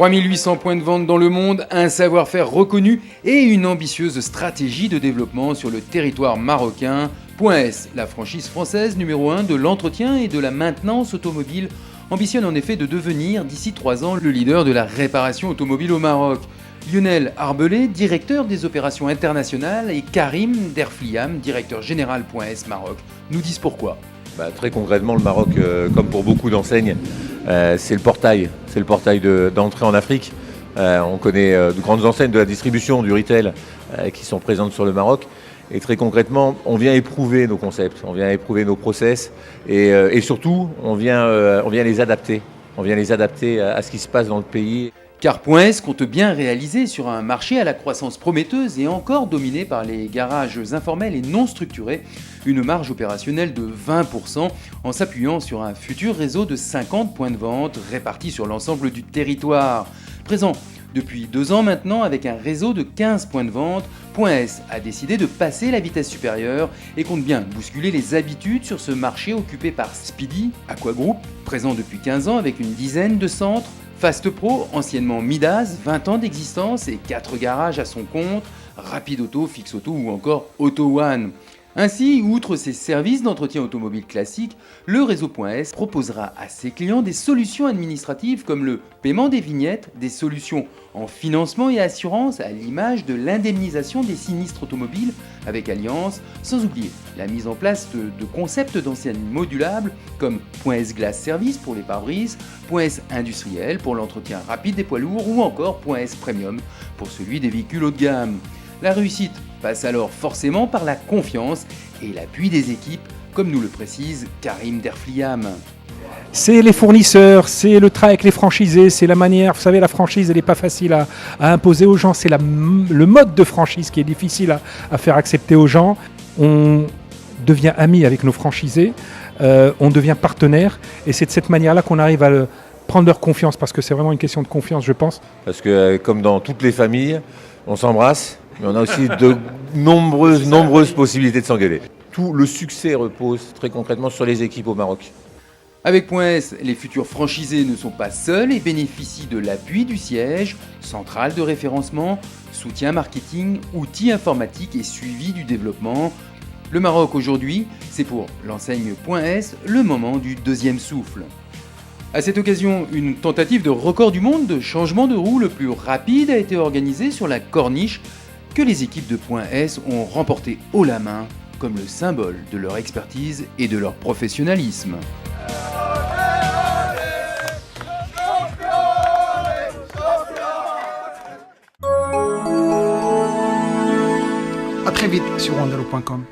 3800 points de vente dans le monde, un savoir-faire reconnu et une ambitieuse stratégie de développement sur le territoire marocain. Point S, la franchise française numéro 1 de l'entretien et de la maintenance automobile, ambitionne en effet de devenir d'ici 3 ans le leader de la réparation automobile au Maroc. Lionel Arbelé, directeur des opérations internationales, et Karim Derfliam, directeur général Point S Maroc, nous disent pourquoi. Très concrètement, le Maroc, comme pour beaucoup d'enseignes, c'est le portail d'entrée en Afrique. On connaît de grandes enseignes de la distribution, du retail, qui sont présentes sur le Maroc. Et très concrètement, on vient éprouver nos concepts, on vient éprouver nos process et surtout, on vient les adapter. On vient les adapter à ce qui se passe dans le pays. Car Point S compte bien réaliser sur un marché à la croissance prometteuse et encore dominé par les garages informels et non structurés, une marge opérationnelle de 20% en s'appuyant sur un futur réseau de 50 points de vente répartis sur l'ensemble du territoire. Présent depuis 2 ans maintenant avec un réseau de 15 points de vente, Point S a décidé de passer la vitesse supérieure et compte bien bousculer les habitudes sur ce marché occupé par Speedy, Aqua Group, présent depuis 15 ans avec une dizaine de centres, Fast Pro, anciennement Midas, 20 ans d'existence et 4 garages à son compte, Rapid Auto, Fix Auto ou encore Auto One. Ainsi, outre ses services d'entretien automobile classique, le réseau Point S proposera à ses clients des solutions administratives comme le paiement des vignettes, des solutions en financement et assurance à l'image de l'indemnisation des sinistres automobiles avec Allianz, sans oublier la mise en place de concepts d'enseignes modulables comme Point S Glace Service pour les pare-brises, Point S Industriel pour l'entretien rapide des poids lourds ou encore Point S Premium pour celui des véhicules haut de gamme. La réussite passe alors forcément par la confiance et l'appui des équipes, comme nous le précise Karim Derfliam. C'est les fournisseurs, c'est le travail avec les franchisés, c'est la manière, vous savez, la franchise, elle n'est pas facile à imposer aux gens, c'est le mode de franchise qui est difficile à faire accepter aux gens. On devient amis avec nos franchisés, on devient partenaire, et c'est de cette manière-là qu'on arrive à prendre leur confiance, parce que c'est vraiment une question de confiance, je pense. Parce que comme dans toutes les familles, on s'embrasse, mais on a aussi de nombreuses possibilités de s'engueuler. Tout le succès repose très concrètement sur les équipes au Maroc. Avec Point S, les futurs franchisés ne sont pas seuls et bénéficient de l'appui du siège, centrale de référencement, soutien marketing, outils informatiques et suivi du développement. Le Maroc aujourd'hui, c'est pour l'enseigne Point S le moment du deuxième souffle. À cette occasion, une tentative de record du monde de changement de roue le plus rapide a été organisée sur la corniche que les équipes de Point S ont remporté haut la main comme le symbole de leur expertise et de leur professionnalisme. À très vite sur wandelo.com.